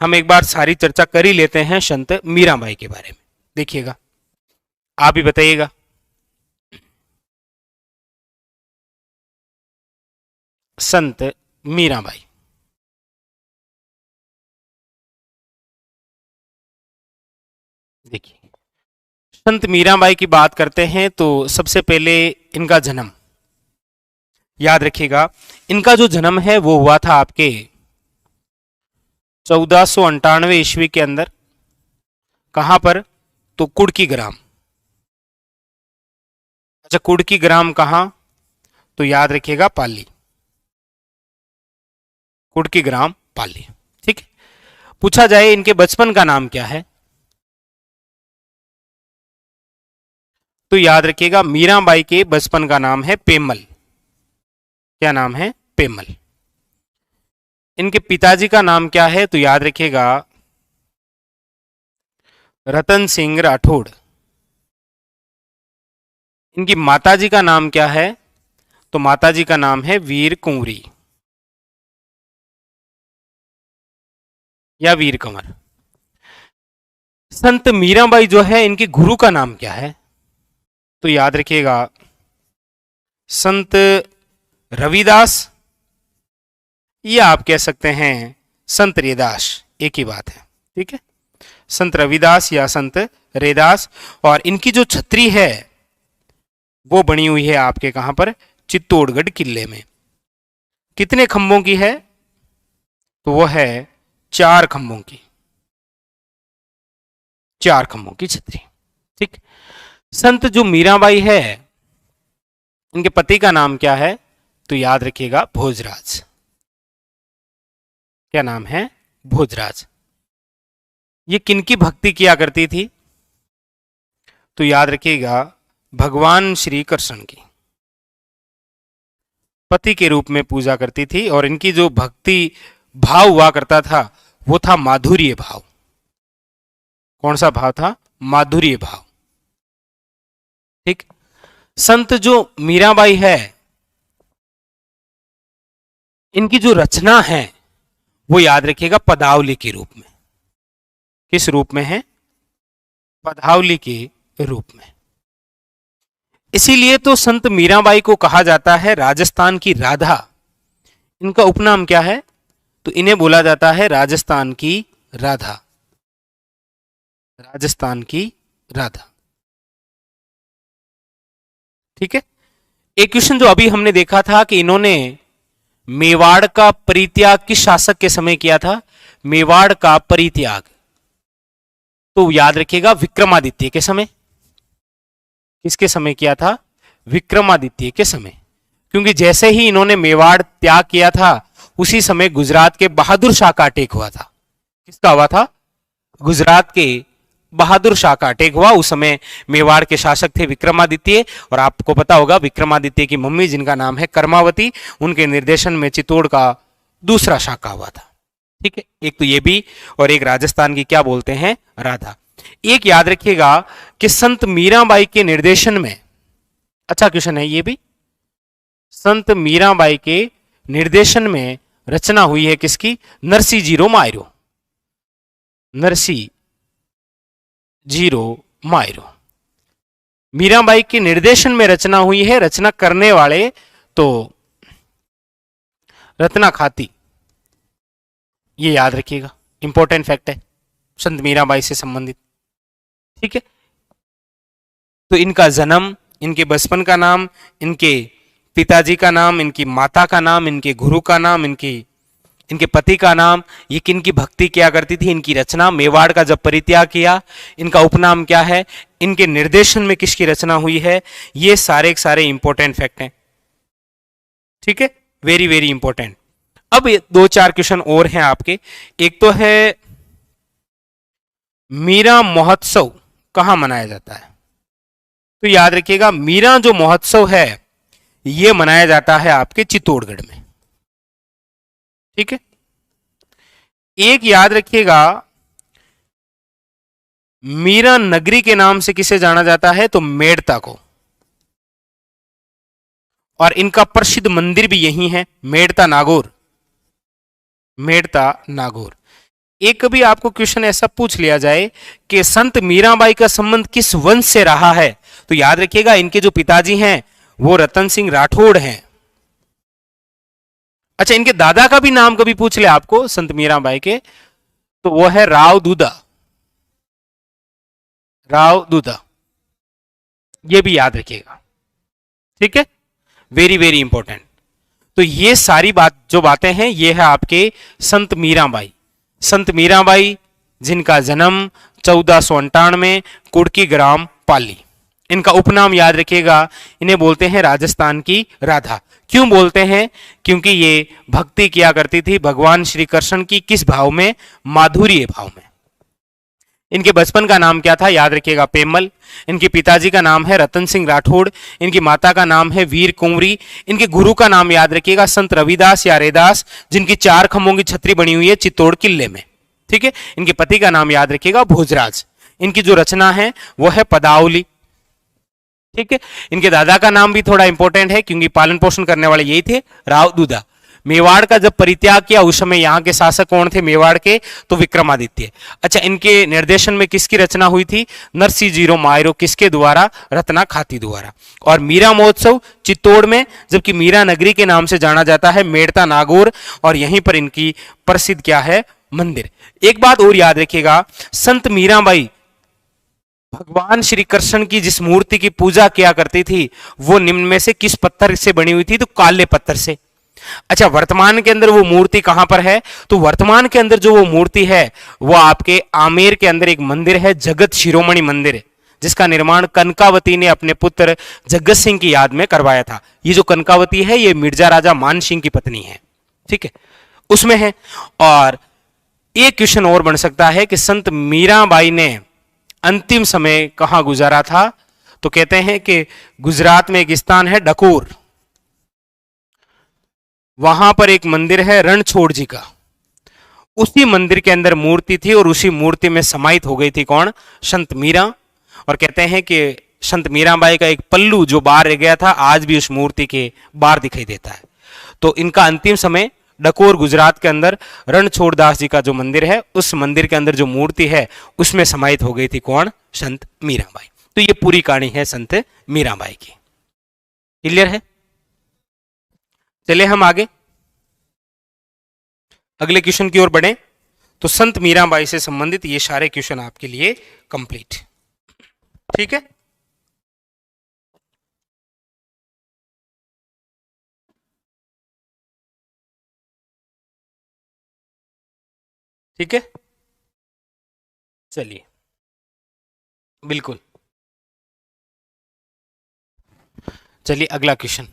हम एक बार सारी चर्चा कर ही लेते हैं संत मीराबाई के बारे में। देखिएगा, आप भी बताइएगा। संत मीराबाई, देखिए, संत मीराबाई की बात करते हैं तो सबसे पहले इनका जन्म याद रखिएगा। इनका जो जन्म है वो हुआ था आपके 1498 ईस्वी के अंदर। कहां पर? तो कुड़की ग्राम। अच्छा, कुड़की ग्राम कहां? तो याद रखिएगा पाली। कुड़की ग्राम पाली, ठीक है। पूछा जाए इनके बचपन का नाम क्या है, तो याद रखिएगा मीराबाई के बचपन का नाम है पेमल। क्या नाम है? पेमल। इनके पिताजी का नाम क्या है, तो याद रखिएगा रतन सिंह राठौड़। इनकी माताजी का नाम क्या है, तो माताजी का नाम है वीर कुंवरी या वीर कंवर। संत मीराबाई जो है इनके गुरु का नाम क्या है, तो याद रखिएगा संत रविदास, या आप कह सकते हैं संत रेदास, एक ही बात है, ठीक है। संत रविदास या संत रेदास। और इनकी जो छतरी है वो बनी हुई है आपके कहां पर? चित्तौड़गढ़ किले में। कितने खंभों की है, तो वो है 4 खंभों की। 4 खंभों की छतरी, ठीक। संत जो मीराबाई है इनके पति का नाम क्या है, तो याद रखिएगा भोजराज। क्या नाम है? भोजराज। ये किनकी भक्ति किया करती थी, तो याद रखिएगा भगवान श्री कृष्ण की पति के रूप में पूजा करती थी। और इनकी जो भक्ति भाव हुआ करता था वो था माधुर्य भाव। कौन सा भाव था? माधुर्य भाव, ठीक। संत जो मीराबाई है इनकी जो रचना है वो याद रखिएगा पदावली के रूप में। किस रूप में है? पदावली के रूप में। इसीलिए तो संत मीराबाई को कहा जाता है राजस्थान की राधा। इनका उपनाम क्या है, तो इन्हें बोला जाता है राजस्थान की राधा। राजस्थान की राधा, ठीक है। एक क्वेश्चन जो अभी हमने देखा था कि इन्होंने मेवाड़ का परित्याग किस शासक के समय किया था? मेवाड़ का परित्याग, तो याद रखिएगा विक्रमादित्य के समय। किसके समय किया था? विक्रमादित्य के समय। क्योंकि जैसे ही इन्होंने मेवाड़ त्याग किया था उसी समय गुजरात के बहादुर शाह का अटैक हुआ था। किसका हुआ था? गुजरात के बहादुर शाह का अटैक हुआ। उस समय मेवाड़ के शासक थे विक्रमादित्य। और आपको पता होगा विक्रमादित्य की मम्मी जिनका नाम है कर्मावती, उनके निर्देशन में चित्तौड़ का दूसरा शाखा हुआ था, ठीक है। एक तो ये भी, और एक राजस्थान की क्या बोलते हैं? राधा। एक याद रखिएगा कि संत मीराबाई के निर्देशन में, अच्छा क्वेश्चन है ये भी, संत मीराबाई के निर्देशन में रचना हुई है किसकी? Narsi zero Miro. Narsi zero Miro Mirabai के निर्देशन में रचना हुई है। रचना करने वाले तो रत्ना खाती, ये याद रखिएगा, इंपॉर्टेंट फैक्ट है संत मीराबाई से संबंधित, ठीक है। तो इनका जन्म, इनके बचपन का नाम, इनके पिताजी का नाम, इनकी माता का नाम, इनके गुरु का नाम, इनके पति का नाम, ये किनकी भक्ति किया करती थी, इनकी रचना, मेवाड़ का जब परित्याग किया, इनका उपनाम क्या है, इनके निर्देशन में किसकी रचना हुई है, ये सारे के सारे इंपॉर्टेंट फैक्ट हैं, ठीक है। Very very important. अब 2-4 क्वेश्चन और हैं आपके। एक तो है मीरा महोत्सव कहां मनाया जाता है, तो याद रखिएगा मीरा जो महोत्सव है यह मनाया जाता है आपके चित्तौड़गढ़ में, ठीक है। एक याद रखिएगा मीरा नगरी के नाम से किसे जाना जाता है, तो मेड़ता को। और इनका प्रसिद्ध मंदिर भी यही है, मेड़ता नागौर। मेड़ता नागौर। एक कभी आपको क्वेश्चन ऐसा पूछ लिया जाए कि संत मीराबाई का संबंध किस वंश से रहा है, तो याद रखिएगा इनके जो पिताजी हैं वो रतन सिंह राठौड़ हैं। अच्छा, इनके दादा का भी नाम कभी पूछ ले आपको संत मीराबाई के, तो वो है राव दूधा। राव दूधा, ये भी याद रखिएगा, ठीक है, वेरी वेरी इंपॉर्टेंट। तो ये सारी जो बातें हैं ये है आपके संत मीराबाई। संत मीराबाई जिनका जन्म 1498 कुड़की ग्राम पाली। इनका उपनाम याद रखिएगा, इन्हें बोलते हैं राजस्थान की राधा। क्यों बोलते हैं? क्योंकि ये भक्ति किया करती थी भगवान श्री कृष्ण की, किस भाव में? माधुर्य भाव में। इनके बचपन का नाम क्या था? याद रखिएगा, पेमल। इनके पिताजी का नाम है रतन सिंह राठौड़। इनकी माता का नाम है वीर कुंवरी। इनके गुरु का नाम याद रखिएगा संत रविदास या रैदास, जिनकी 4 खंभों की छतरी बनी हुई है चित्तौड़ किले में, ठीक है। इनके पति का नाम याद रखिएगा भोजराज। इनकी जो रचना है वो है पदावली, ठीक है। इनके दादा का नाम भी थोड़ा इंपॉर्टेंट है क्योंकि पालन पोषण करने वाले यही थे, राव दूधा। मेवाड़ का जब परित्याग किया उस समय यहाँ के शासक कौन थे मेवाड़ के? तो विक्रमादित्य। अच्छा, इनके निर्देशन में किसकी रचना हुई थी? नरसिंह जीरो मायरो, किसके द्वारा? रत्ना खाती द्वारा। और मीरा महोत्सव चित्तौड़ में, जबकि मीरा नगरी के नाम से जाना जाता है मेड़ता नागौर, और यहीं पर इनकी प्रसिद्ध क्या है? मंदिर। एक बात और याद रखिएगा, संत मीराबाई भगवान श्री कृष्ण की जिस मूर्ति की पूजा किया करती थी वो निम्न में से किस पत्थर से बनी हुई थी? तो काले पत्थर से। अच्छा, वर्तमान के अंदर वो मूर्ति कहां पर है? तो वर्तमान के अंदर जो वो मूर्ति है वो आपके आमेर के अंदर एक मंदिर है, जगत शिरोमणि मंदिर, जिसका निर्माण कनकावती ने अपने पुत्र जगत सिंह की याद में करवाया था। ये जो कनकावती है ये मिर्जा राजा मान सिंह की पत्नी है, ठीक है, उसमें है। और एक क्वेश्चन और बन सकता है कि संत मीराबाई ने अंतिम समय कहां गुजारा था? तो कहते हैं कि गुजरात में एक स्थान है डकोर, वहां पर एक मंदिर है रणछोड़ जी का, उसी मंदिर के अंदर मूर्ति थी और उसी मूर्ति में समाहित हो गई थी कौन? संत मीरा। और कहते हैं कि संत मीराबाई का एक पल्लू जो बाहर रह गया था आज भी उस मूर्ति के बाहर दिखाई देता है। तो इनका अंतिम समय डकोर गुजरात के अंदर रणछोड़ दास जी का जो मंदिर है उस मंदिर के अंदर जो मूर्ति है उसमें समाहित हो गई थी कौन? संत मीराबाई। तो ये पूरी कहानी है संत मीराबाई की। क्लियर है? चलिए हम आगे अगले क्वेश्चन की ओर बढ़े। तो संत मीराबाई से संबंधित ये सारे क्वेश्चन आपके लिए कंप्लीट, ठीक है। ठीक है, चलिए, बिल्कुल। चलिए अगला क्वेश्चन।